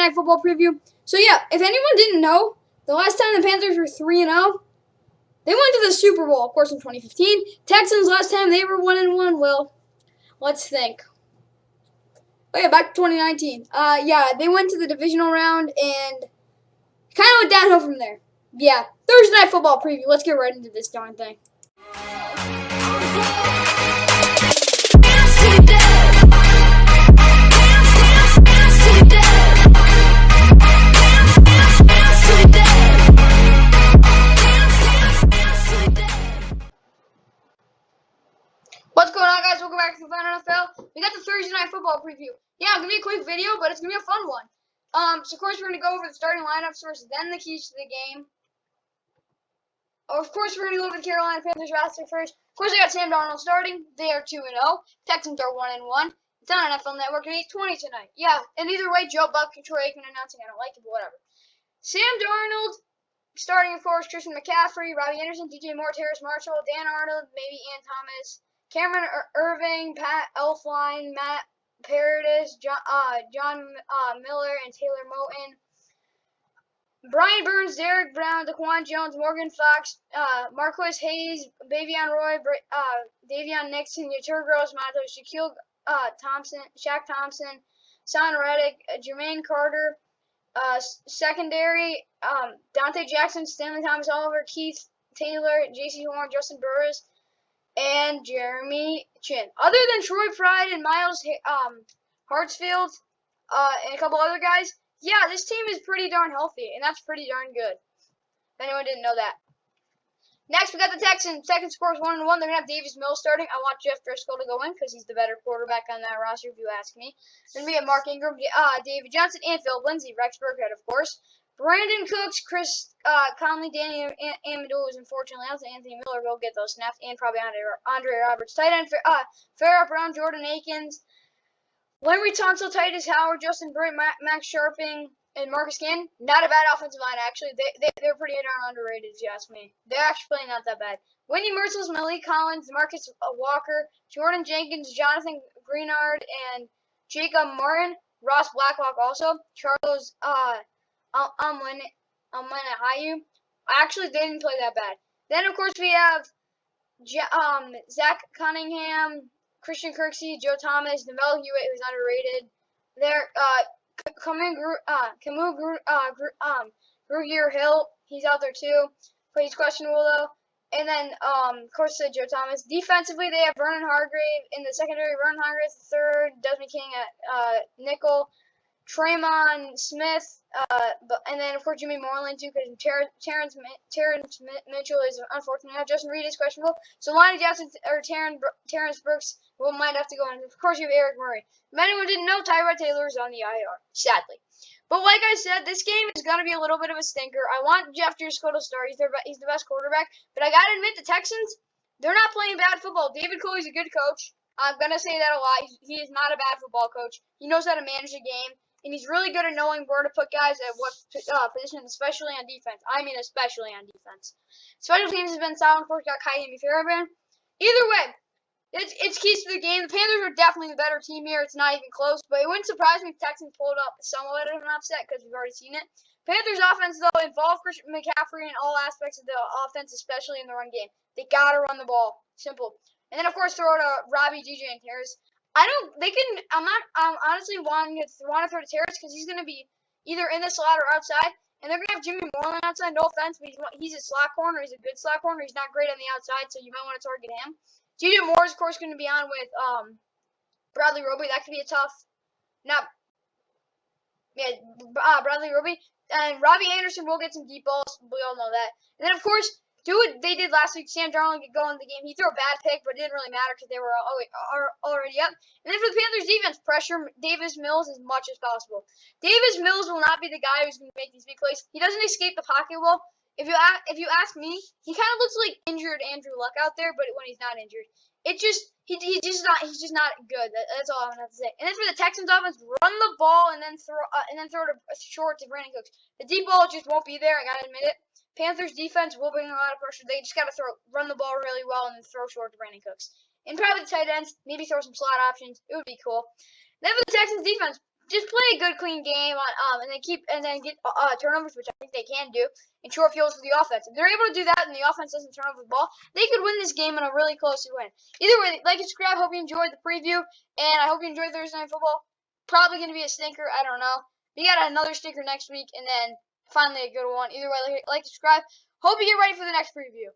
Night Football preview. So yeah, if anyone didn't know, the last time the Panthers were 3-0, they went to the Super Bowl, of course, in 2015. Texans last time they were 1-1. Well, let's think. Oh yeah, back to 2019. Yeah, they went to the divisional round and kind of went downhill from there. Yeah, Thursday Night Football preview. Let's get right into this darn thing. What's going on, guys? Welcome back to the Fun NFL. We got the Thursday Night Football preview. Yeah, it's going to be a quick video, but it's going to be a fun one. So, of course, we're going to go over the starting lineups first, then the keys to the game. Of course, we're going to go over the Carolina Panthers roster first. Of course, I got Sam Darnold starting. They are 2-0. Texans are 1-1. It's on NFL Network at 8:20 tonight. Yeah, and either way, Joe Buck and Troy Aikman announcing. I don't like it, but whatever. Sam Darnold starting, of course, Christian McCaffrey, Robbie Anderson, DJ Moore, Terrace Marshall, Dan Arnold, maybe Ian Thomas, Cameron Irving, Pat Elflein, Matt Paradis, John Miller, and Taylor Moton. Brian Burns, Derek Brown, Daquan Jones, Morgan Fox, Marquez Hayes, Bavion Roy, Davion Nixon, Yatur Gross-Matos, Shaquille Thompson, Shaq Thompson, Son Reddick, Jermaine Carter. Secondary, Dante Jackson, Stanley Thomas Oliver, Keith Taylor, J.C. Horn, Justin Burris, and Jeremy Chin. Other than Troy Pride and Miles Hartsfield and a couple other guys, yeah, this team is pretty darn healthy, and that's pretty darn good. If anyone didn't know that. Next, we got the Texans. Texans scores 1-1. They're going to have Davis Mills starting. I want Jeff Driscoll to go in because he's the better quarterback on that roster, if you ask me. Then we have Mark Ingram, David Johnson, and Phil Lindsay. Rex Burkhead, of course. Brandon Cooks, Chris Conley, Danny Amendola is unfortunately out, so Anthony Miller will get those snaps, and probably Andre Roberts. Tight end, Farrah Brown, Jordan Akins, Larry Tunsil, Titus Howard, Justin Britt, Max Sharping, and Marcus Cannon. Not a bad offensive line, actually. They're pretty darn underrated, if you ask me. They're actually playing not that bad. Wendy Merciless, Malik Collins, Marcus Walker, Jordan Jenkins, Jonathan Greenard, and Jacob Martin. Ross Blacklock also. Charles Hayu. Actually, they didn't play that bad. Then, of course, we have Zach Cunningham, Christian Kirksey, Joe Thomas, Neville Hewitt, who's underrated. There, Camus Grugier Hill, he's out there too, but he's questionable though. And then, of course, Joe Thomas. Defensively, they have Vernon Hargrave in the secondary. Vernon Hargrave the third. Desmond King at nickel. Tremon Smith, and then of course Jimmy Moreland too, because Terrence Mitchell is unfortunately out. Justin Reed is questionable, so Lonnie Jackson or Terrence Brooks might have to go in. Of course, you have Eric Murray. If anyone didn't know, Tyrod Taylor is on the IR, sadly. But like I said, this game is gonna be a little bit of a stinker. I want Jeff Driscoll to start. He's the best quarterback, but I gotta admit, the Texans, they're not playing bad football. David Culley's a good coach. I'm gonna say that a lot. He is not a bad football coach. He knows how to manage a game. And he's really good at knowing where to put guys at what position, especially on defense. I mean, especially on defense. Special teams has been solid. Of course, got Kyrie Fairbairn. Either way, it's keys to the game. The Panthers are definitely the better team here. It's not even close. But it wouldn't surprise me if Texans pulled up somewhat of an upset because we've already seen it. Panthers offense, though, involve Christian McCaffrey in all aspects of the offense, especially in the run game. They got to run the ball. Simple. And then, of course, throw to Robbie, DJ, and Harris. I'm honestly wanting to throw to Terrace because he's going to be either in the slot or outside. And they're going to have Jimmy Moreland outside. No offense, but he's a slot corner. He's a good slot corner. He's not great on the outside, so you might want to target him. DJ Moore is, of course, going to be on with Bradley Roby. That could be a tough. Bradley Roby. And Robbie Anderson will get some deep balls. We all know that. And then, of course, do what they did last week. Sam Darnold could go in the game. He threw a bad pick, but it didn't really matter because they were already up. And then for the Panthers defense, pressure Davis Mills as much as possible. Davis Mills will not be the guy who's going to make these big plays. He doesn't escape the pocket well. If you ask me, he kind of looks like injured Andrew Luck out there, but when he's not injured, he's just not good. That's all I'm gonna have to say. And then for the Texans offense, run the ball and then throw it short to Brandon Cooks. The deep ball just won't be there. I gotta admit it. Panthers defense will bring a lot of pressure. They just got to run the ball really well and then throw short to Brandon Cooks. And probably the tight ends, maybe throw some slot options. It would be cool. Then for the Texans defense, just play a good, clean game on and then get turnovers, which I think they can do, and short fields for the offense. If they're able to do that and the offense doesn't turn over the ball, they could win this game in a really close win. Either way, like and subscribe. Hope you enjoyed the preview, and I hope you enjoyed Thursday Night Football. Probably going to be a stinker. I don't know. We got another stinker next week, and then finally a good one. Either way, like and subscribe. Hope you get ready for the next preview.